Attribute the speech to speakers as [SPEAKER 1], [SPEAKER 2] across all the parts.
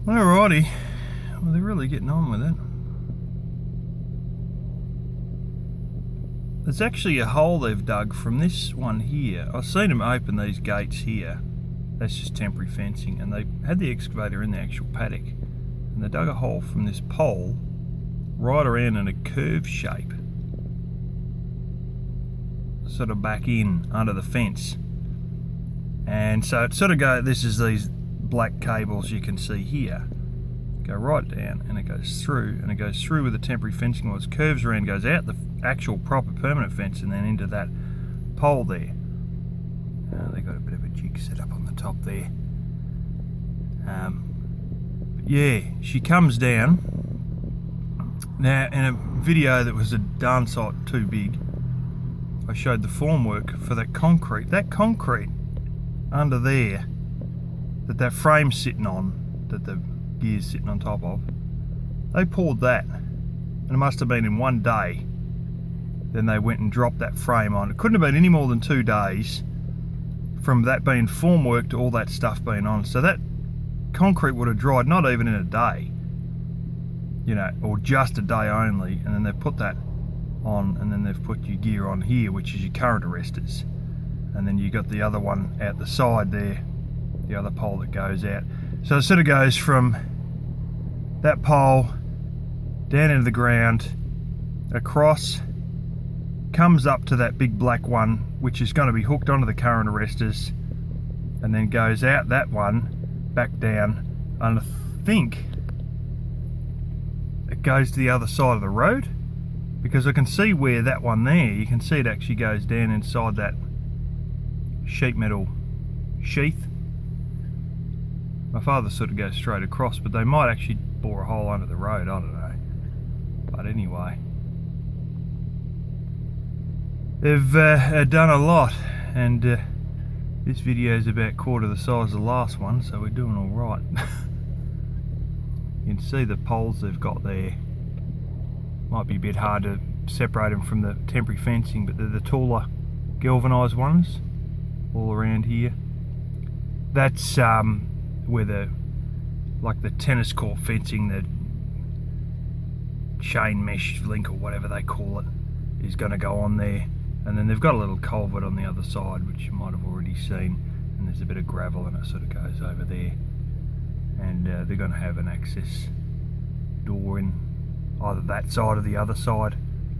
[SPEAKER 1] Alrighty, well they're really getting on with it. There's actually a hole they've dug from this one here. I've seen them open these gates here. That's just temporary fencing, and they had the excavator in the actual paddock, and they dug a hole from this pole right around in a curved shape, sort of back in under the fence. And so it sort of this is these black cables you can see here, go right down, and it goes through, and it goes through with the temporary fencing wall. It curves around, goes out the actual proper permanent fence, and then into that pole there. They got a bit of a jig set up on the top there. But yeah, she comes down. Now, in a video that was a darn sight too big, I showed the formwork for that concrete. That concrete under there, that frame's sitting on, that the gear's sitting on top of, they poured that, and it must have been in one day. Then they went and dropped that frame on. It couldn't have been any more than 2 days from that being formwork to all that stuff being on. So that concrete would have dried not even in a day, you know, or just a day only, and then they've put that on, and then they've put your gear on here, which is your current arresters, and then you got the other one out the side there, the other pole that goes out. So it sort of goes from that pole down into the ground, across, comes up to that big black one, which is going to be hooked onto the current arresters, and then goes out that one, back down, and I think it goes to the other side of the road, because I can see where that one there, you can see it actually goes down inside that sheet metal sheath. My father sort of goes straight across, but they might actually bore a hole under the road, I don't know. But anyway, they've done a lot, and this video is about quarter the size of the last one, so we're doing all right. You can see the poles they've got there. Might be a bit hard to separate them from the temporary fencing, but they're the taller galvanised ones all around here. That's where the tennis court fencing, the chain mesh link or whatever they call it, is going to go on there. And then they've got a little culvert on the other side, which you might have already seen, and there's a bit of gravel, and it sort of goes over there. And they're going to have an access door in either that side or the other side.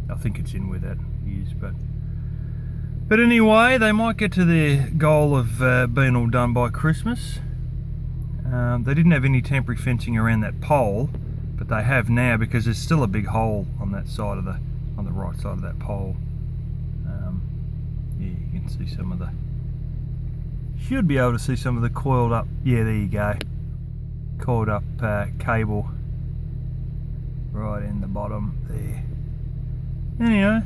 [SPEAKER 1] I think it's in where that is, but anyway, they might get to their goal of being all done by Christmas. They didn't have any temporary fencing around that pole, but they have now, because there's still a big hole on that side of on the right side of that pole. Yeah, you can see some of the, should be able to see some of the coiled up, yeah, there you go, coiled up cable right in the bottom there. Anyway,